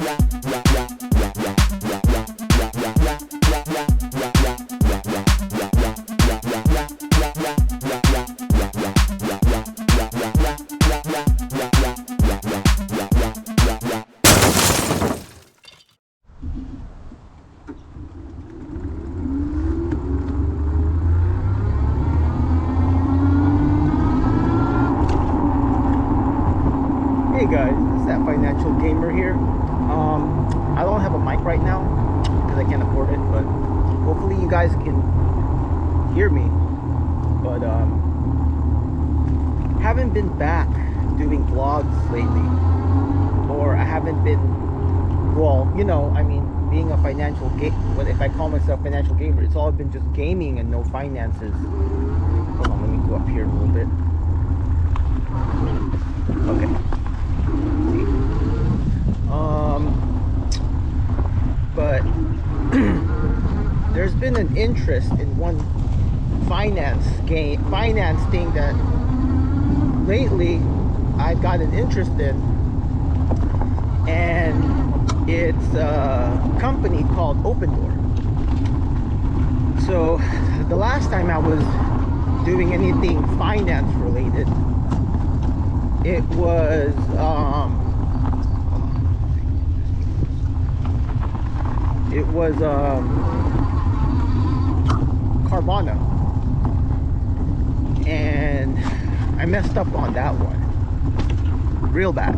Hey guys, it's that financial gamer here. I don't have a mic right now because I can't afford it, but hopefully you guys can hear me. But haven't been back doing vlogs lately, or I haven't been. Well, you know, I mean, being a financial well, if I call myself financial gamer, it's all been just gaming and no finances. Hold on, let me go up here a little bit. Okay. But there's been an interest in one finance thing that lately I've got an interest in, and it's a company called OPENDOOR. So the last time I was doing anything finance related, it was Carvana, and I messed up on that one real bad.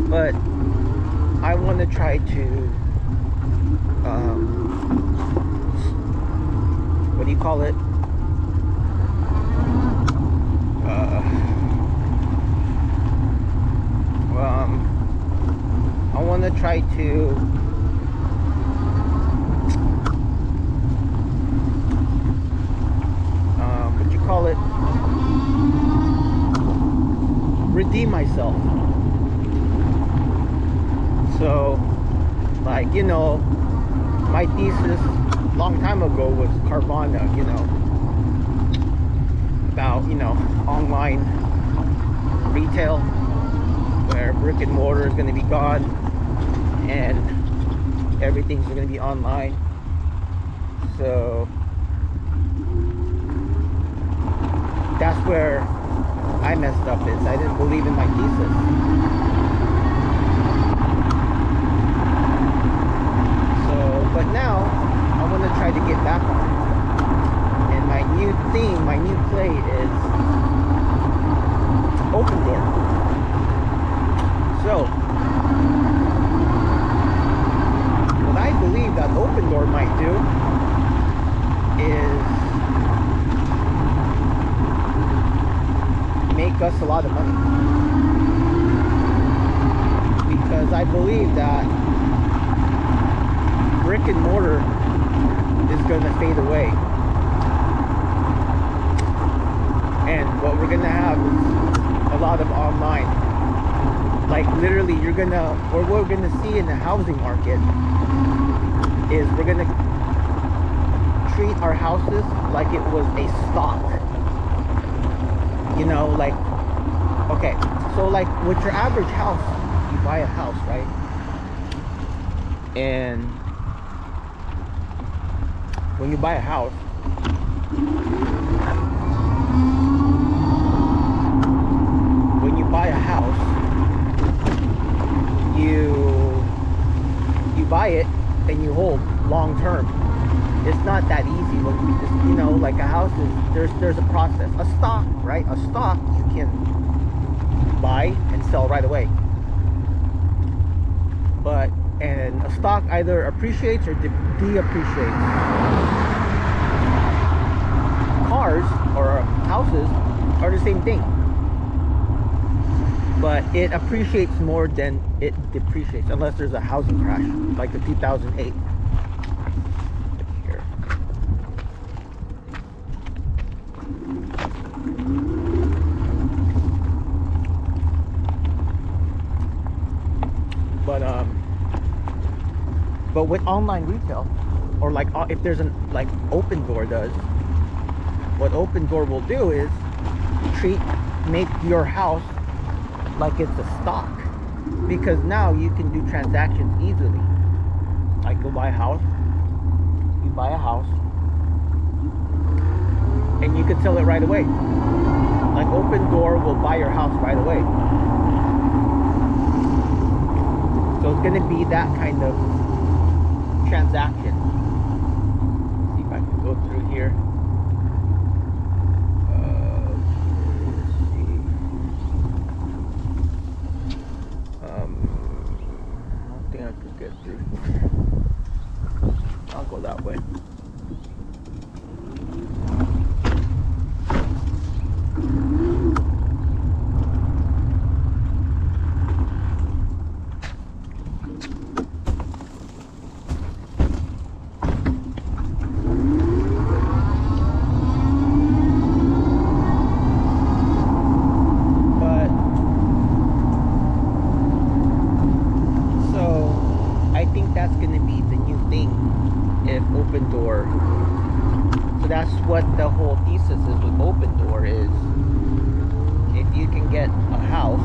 But I want to try to what do you call it? I want to try to what you call it? Redeem myself. So, like, you know, my thesis long time ago was Carvana, you know, about, you know, online retail, where brick and mortar is going to be gone and everything's going to be online. So that's where I messed up is I didn't believe in my thesis. So, but now I want to try to get back on it. And my new theme, my new play is OPENDOOR. So, what I believe that OPENDOOR might do is make us a lot of money. Because I believe that brick and mortar is going to fade away. And what we're going to have is a lot of online. Like literally you're gonna, or what we're gonna see in the housing market is we're gonna treat our houses like it was a stock. You know, like, okay, so like with your average house, you buy a house, right? And when you buy a house, you buy it and you hold long term. It's not that easy when you just, you know, like a house is, there's a process. A stock, right? A stock you can buy and sell right away. But, and a stock either appreciates or depreciates. Cars or houses are the same thing. But it appreciates more than it depreciates, unless there's a housing crash, like the 2008. Here. But with online retail, or like if there's an, like OPENDOOR does, what OPENDOOR will do is make your house like it's a stock. because now you can do transactions easily. Like you buy a house, and you can sell it right away. Like Opendoor will buy your house right away. So it's going to be that kind of transaction. Let's see if I can go through here. Let's see. I don't think I could get through here. I'll go that way. Opendoor. So that's what the whole thesis is with Opendoor is if you can get a house,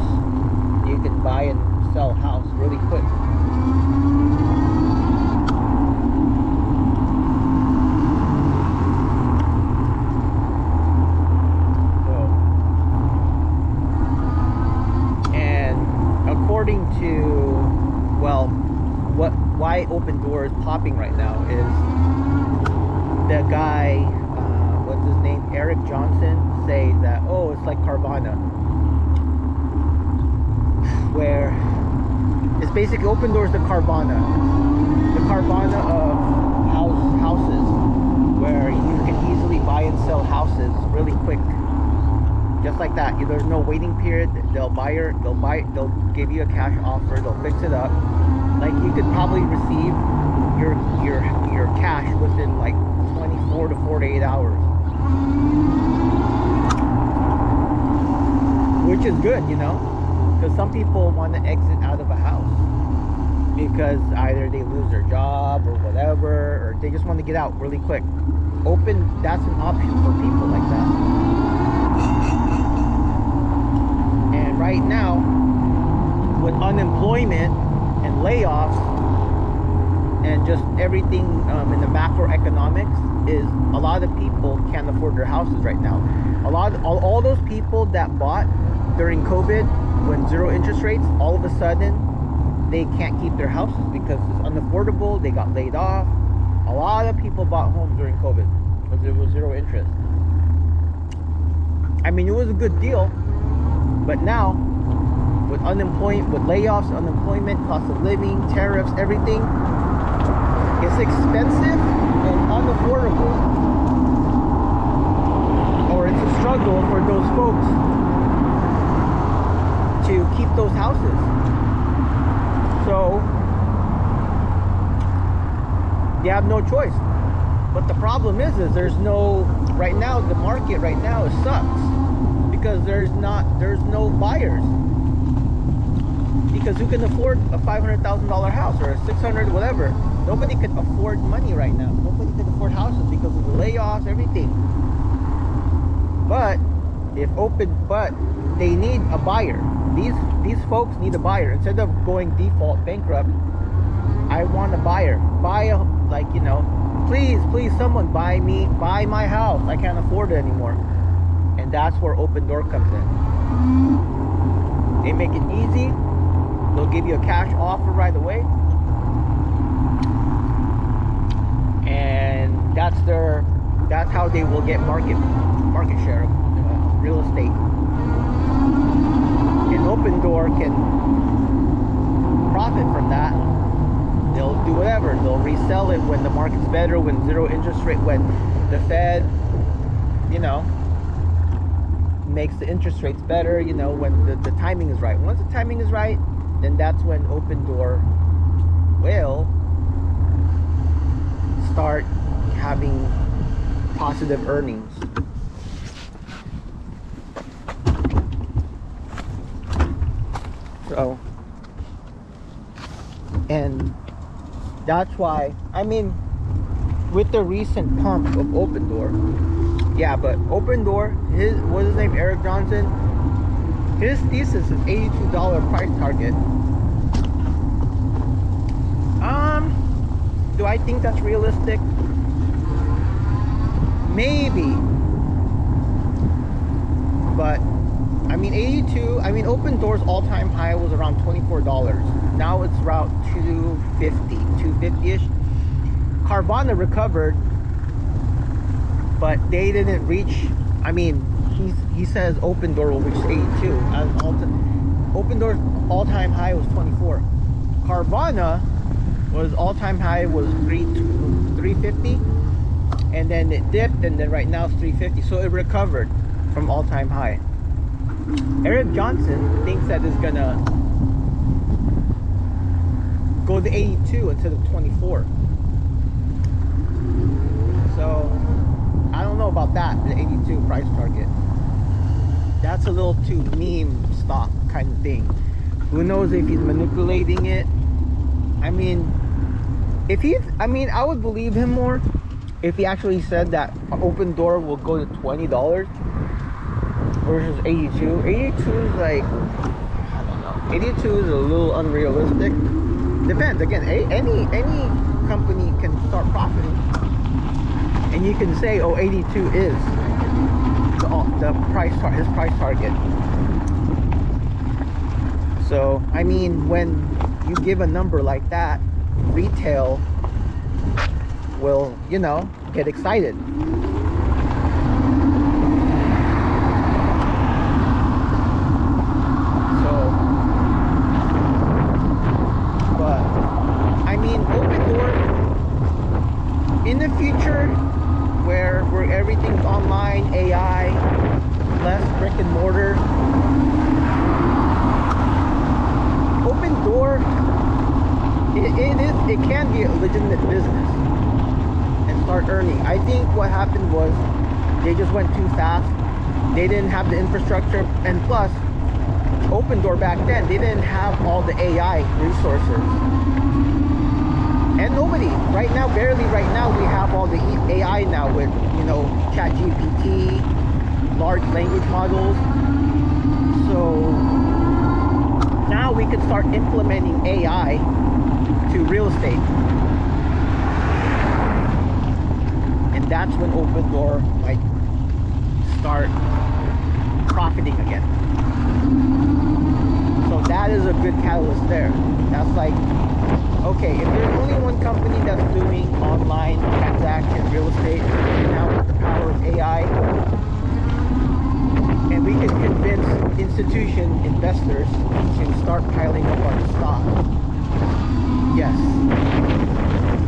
you can buy and sell a house really quick. So, and according to, well, why Opendoor is popping right now is the guy, what's his name, Eric Johnson, say that, oh, it's like Carvana, where it's basically Opendoor is the Carvana of houses, where you can easily buy and sell houses really quick, just like that. There's no waiting period. They'll give you a cash offer, they'll fix it up. Like you could probably receive your cash within like 24 to 48 hours, which is good, because some people want to exit out of a house because either they lose their job or whatever, or they just want to get out really quick. That's an option for people like that. And right now, with unemployment and layoffs and just everything in the macroeconomics, is a lot of people can't afford their houses right now. All those people that bought during COVID when zero interest rates, all of a sudden they can't keep their houses because it's unaffordable. They got laid off. A lot of people bought homes during COVID because it was zero interest. I mean, it was a good deal, but now with unemployment, with layoffs, unemployment, cost of living, tariffs, everything, it's expensive and unaffordable, or it's a struggle for those folks to keep those houses. So they have no choice. But the problem is there's no, right now, the market right now sucks because there's no buyers. Because who can afford a $500,000 house or a $600,000, whatever? Nobody can afford money right now. Nobody can afford houses because of the layoffs, everything. But they need a buyer. These folks need a buyer. Instead of going default bankrupt, I want a buyer. Please, someone buy my house. I can't afford it anymore. And that's where Opendoor comes in. They make it easy. They'll give you a cash offer right away, and that's how they will get market share of real estate. And Opendoor can profit from that. They'll do whatever. They'll resell it when the market's better, when zero interest rate, when the Fed, makes the interest rates better, when the timing is right. Once the timing is right, then that's when Opendoor will start having positive earnings. So, and that's why, I mean, with the recent pump of Opendoor, yeah, but Opendoor, what's his name, Eric Johnson, his thesis is $82 price target I think that's realistic? Maybe. But I mean, 82. I mean, Open Door's all-time high was around $24. Now it's around 250, 250-ish. Carvana recovered, but they didn't reach. I mean, he says Open Door will reach 82. Open Door's all-time high was 24. Carvana was all-time high was 350, and then it dipped, and then right now it's 350. So it recovered from all-time high. Eric Johnson thinks that it's gonna go to 82 instead of 24. So I don't know about that, the 82 price target. That's a little too meme stock kind of thing. Who knows if he's manipulating it? I mean, I would believe him more if he actually said that Open Door will go to $20 versus 82. 82 is like, I don't know. 82 is a little unrealistic. Depends. Again, any company can start profiting, and you can say, oh, 82 is the his price target. So I mean, when you give a number like that, retail will, get excited. So, but I mean, Open Door in the future, where everything's online, AI, less brick and mortar. Open Door, it can be a legitimate business and start earning. I think what happened was they just went too fast. They didn't have the infrastructure, and plus, Open Door back then, they didn't have all the AI resources. And nobody, right now, barely right now, we have all the AI now with, ChatGPT, large language models. So now we can start implementing AI to real estate. And that's when Open Door might start profiting again. So that is a good catalyst there. That's like, okay, if there's only one company that's doing online transaction real estate, now with the power of AI, and we can convince institution investors to start piling up on the stock, yes,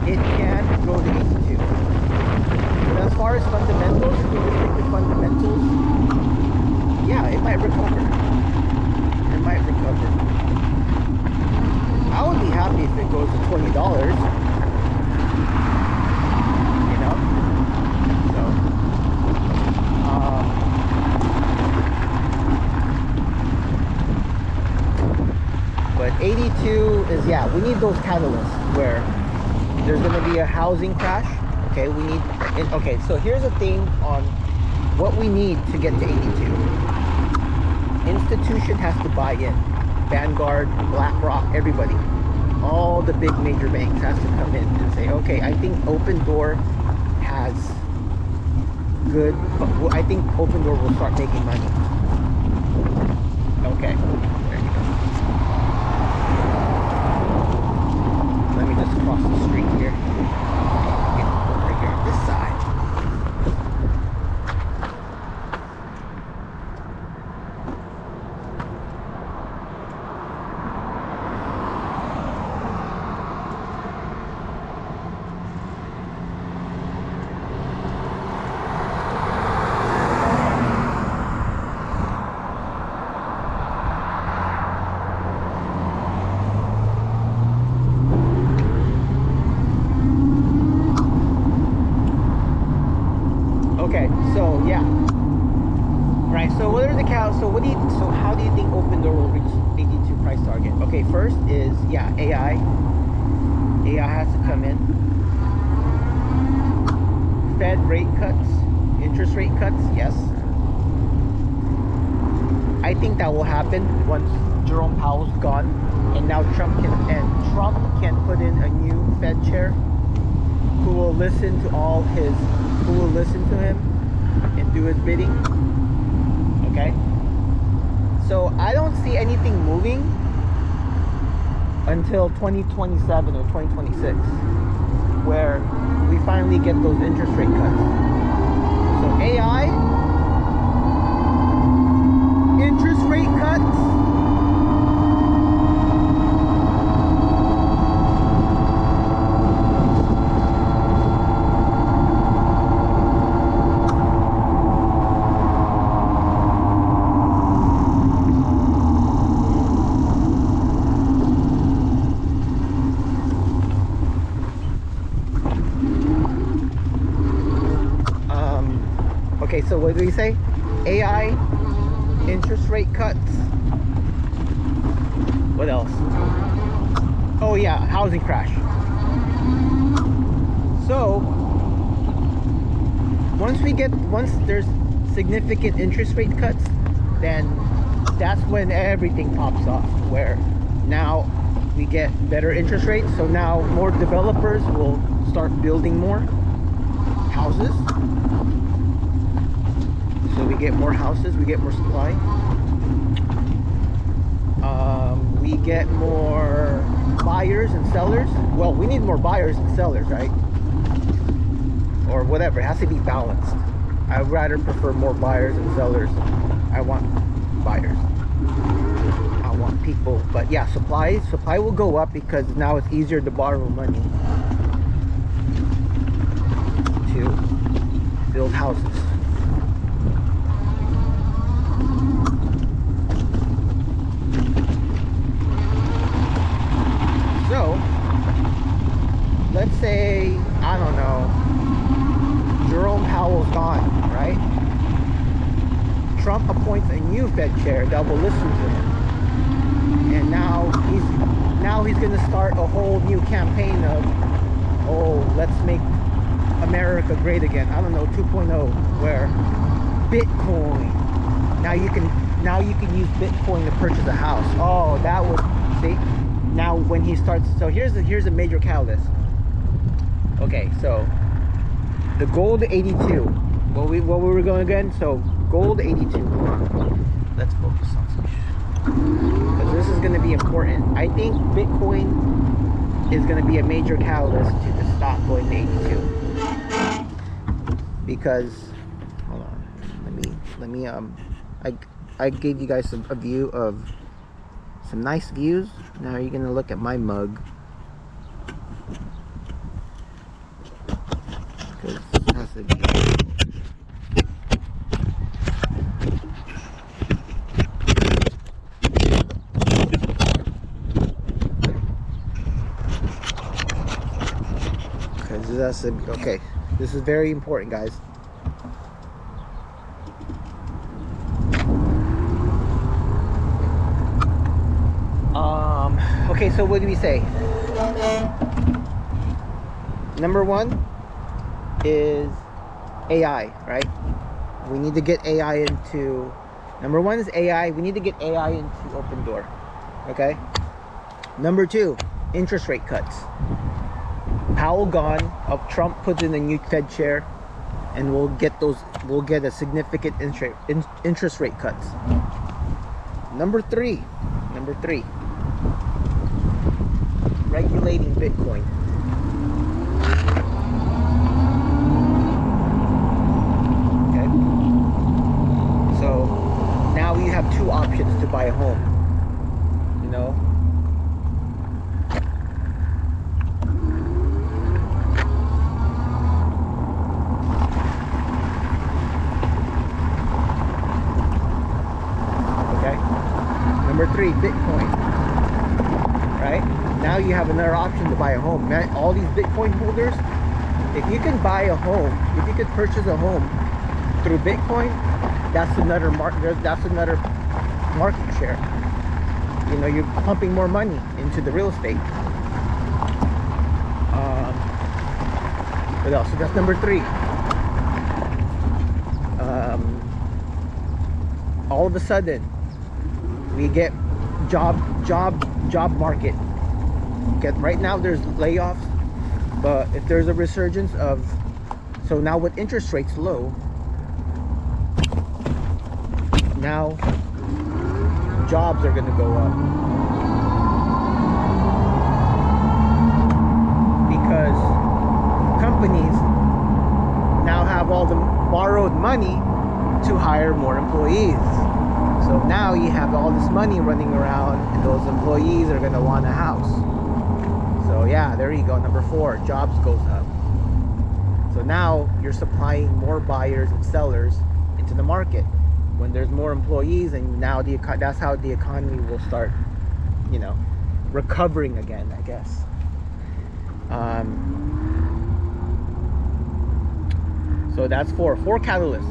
it can go to 82. But as far as fundamentals, if we just stick to fundamentals, yeah, it might recover. It might recover. I would be happy if it goes to $20, but 82 is, yeah, we need those catalysts where there's going to be a housing crash. Okay, okay, so here's the thing on what we need to get to 82. Institution has to buy in. Vanguard, BlackRock, everybody, all the big major banks has to come in and say, okay, I think Open Door has good, I think Open Door will start making money. Okay, there you go. Let me just cross the street here. Get over here on this side. Okay, so yeah. Right, so what are the cows? So how do you think Open Door will reach 82 price target? Okay, first is, yeah, AI. AI has to come in. Fed rate cuts, interest rate cuts, yes. I think that will happen once Jerome Powell's gone, and now Trump can put in a new Fed chair. who will listen to him and do his bidding. Okay, so I don't see anything moving until 2027 or 2026, where we finally get those interest rate cuts. So AI, interest rate cuts, okay, so what do we say? AI, interest rate cuts. What else? Oh yeah, housing crash. So once there's significant interest rate cuts, then that's when everything pops off, where now we get better interest rates. So now more developers will start building more houses. So we get more houses, we get more supply. We get more buyers and sellers. Well, we need more buyers and sellers, right? Or whatever, it has to be balanced. I'd rather prefer more buyers and sellers. I want buyers. I want people. But yeah, supply will go up because now it's easier to borrow money to build houses. So, let's say, I don't know, Jerome Powell's gone, right? Trump appoints a new Fed chair that will listen to him. And now he's going to start a whole new campaign of, oh, let's make America great again. I don't know, 2.0, where Bitcoin. Now you can use Bitcoin to purchase a house. Oh, that would, see? Now when he starts, so here's a major catalyst. Okay, so the gold 82. What we were going again? So gold 82. Let's focus on some shit, because this is going to be important. I think Bitcoin is going to be a major catalyst to the stock going to 82. Because hold on, let me I gave you guys a view of some nice views. Now you're gonna look at my mug, because it has to be. Because this has to be, okay. This is very important, guys. Okay, so what do we say? Number one is AI, right? We need to get AI into, number one is AI. We need to get AI into OPENDOOR, okay? Number two, interest rate cuts. Powell gone, Trump puts in a new Fed chair, and we'll get a significant interest rate cuts. Number three, regulating Bitcoin. Okay, so now we have two options to buy a home, you know. Okay, number three, Bitcoin, right? Now you have another option to buy a home. Man, all these Bitcoin holders, if you can buy a home, if you could purchase a home through Bitcoin, that's another market share. You know, you're pumping more money into the real estate. What else? So that's number three. All of a sudden, we get job market. Right now there's layoffs But if there's a resurgence of, so now with interest rates low, now jobs are going to go up, because companies now have all the borrowed money to hire more employees. So now you have all this money running around, and those employees are going to want a house. So yeah, there you go. Number 4, jobs goes up. So now you're supplying more buyers and sellers into the market. When there's more employees, and now that's how the economy will start, you know, recovering again, I guess. So that's four catalysts,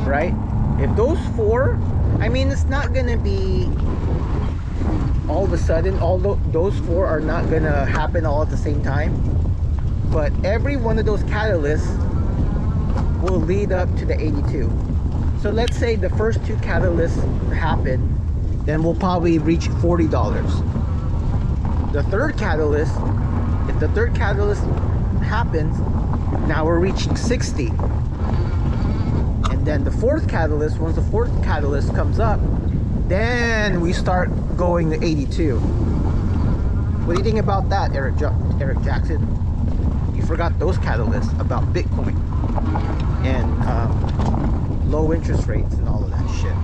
right? If those 4, I mean, it's not gonna be all of a sudden, although those 4 are not gonna happen all at the same time, but every one of those catalysts will lead up to the 82. So let's say the first 2 catalysts happen, then we'll probably reach $40. The third catalyst, if the third catalyst happens, now we're reaching 60. And then the fourth catalyst, once the fourth catalyst comes up, then we start going to 82. What do you think about that, Eric Jackson? You forgot those catalysts about Bitcoin and low interest rates and all of that shit.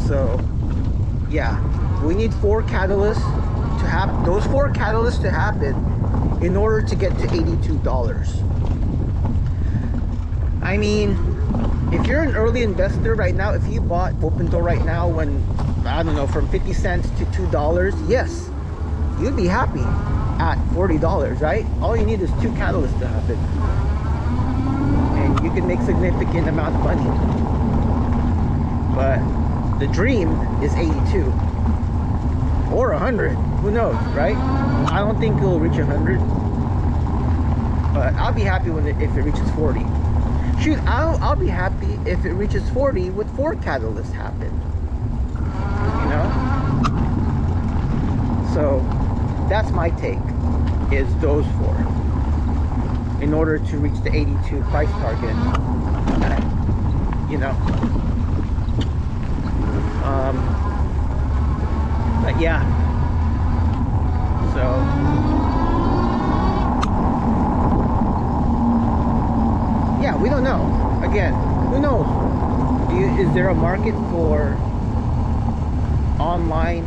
So yeah, we need 4 catalysts to happen. Those 4 catalysts to happen in order to get to $82. I mean, if you're an early investor right now, if you bought OPENDOOR right now when, I don't know, from 50 cents to $2, yes, you'd be happy at $40, right? All you need is 2 catalysts to happen, and you can make significant amount of money. But the dream is 82 or 100. Who knows, right? I don't think it'll reach 100, but I'll be happy if it reaches 40. Shoot, I'll be happy if it reaches 40 with 4 catalysts happen. You know? So that's my take, is those 4 in order to reach the 82 price target. You know? But yeah. So yeah, we don't know. Again, who knows? Is there a market for online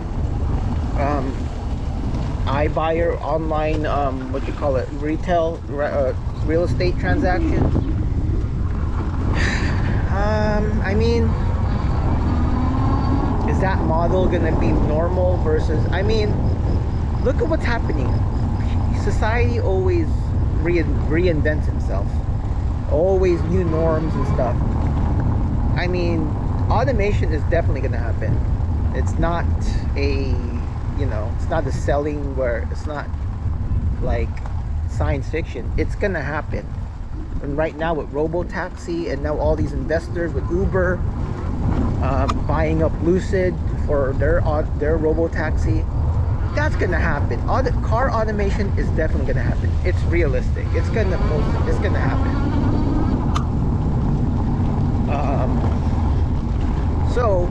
iBuyer, online what you call it, retail real estate transactions? I mean, is that model gonna be normal versus, I mean, look at what's happening. Society always reinvents itself. Always new norms and stuff. I mean, automation is definitely going to happen. It's not a, you know, it's not a selling where, it's not like science fiction. It's going to happen. And right now with robo-taxi, and now all these investors with Uber buying up Lucid for their robo-taxi, that's going to happen. Car automation is definitely going to happen. It's realistic. It's going to happen. So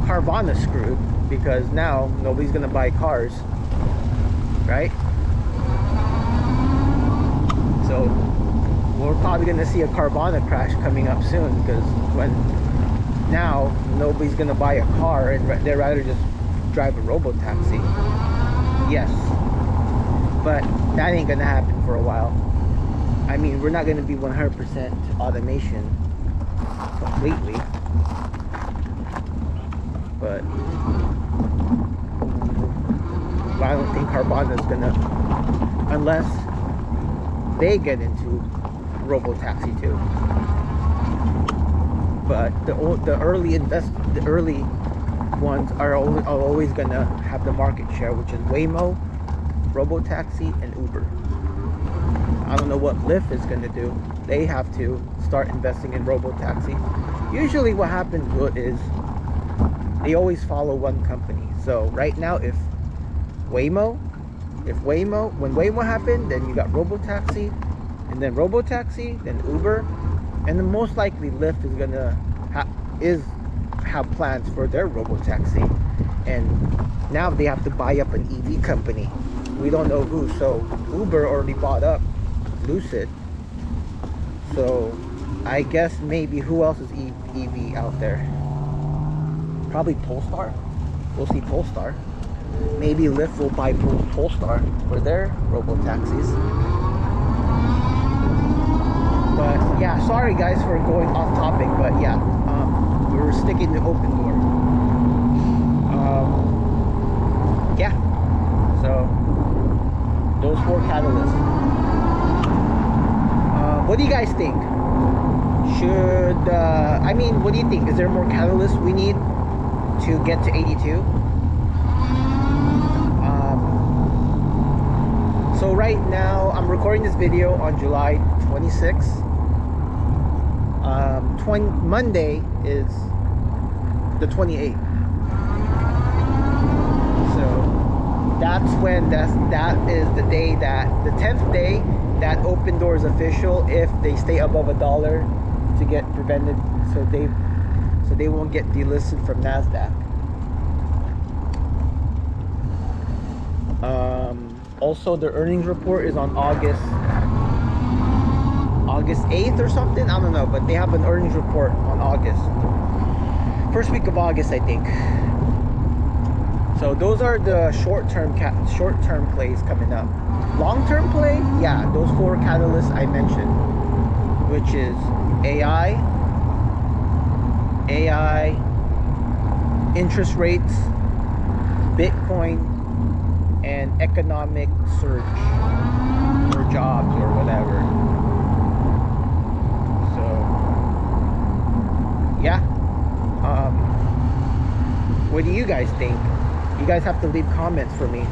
Carvana's screwed, because now nobody's gonna buy cars, right? So we're probably gonna see a Carvana crash coming up soon, because when now nobody's gonna buy a car and they'd rather just drive a robo-taxi. Yes, but that ain't gonna happen for a while. I mean, we're not gonna be 100% automation completely, but I don't think Carvana's gonna, unless they get into robo-taxi too. But the early ones are always gonna have the market share, which is Waymo, robo-taxi, and Uber. I don't know what Lyft is going to do. They have to start investing in robo-taxi. Usually what happens is they always follow one company. So right now, if Waymo If Waymo, when Waymo happened, then you got Robotaxi, and then Robotaxi, then Uber, and then most likely Lyft is gonna have plans for their Robotaxi, and now they have to buy up an EV company. We don't know who. So Uber already bought up Lucid. So I guess maybe who else is EV out there? Probably Polestar. We'll see Polestar. Maybe Lyft will buy Polestar for their robo-taxis. But yeah, sorry guys for going off topic, but yeah, we were sticking to OPENDOOR. Yeah, so those 4 catalysts. What do you guys think? Should I mean, what do you think? Is there more catalysts we need to get to 82? So right now I'm recording this video on July 26th. Monday is the 28th. So that's when that is the day, that the 10th day that OPENDOOR is official, if they stay above $1 to get prevented, so they won't get delisted from NASDAQ. Also, their earnings report is on August 8th or something. I don't know, but they have an earnings report on August, first week of August, I think. So those are the short-term plays coming up. Long-term play, yeah, those 4 catalysts I mentioned, which is AI, interest rates, Bitcoin, and economic surge or jobs or whatever. So yeah, what do you guys think? You guys have to leave comments for me.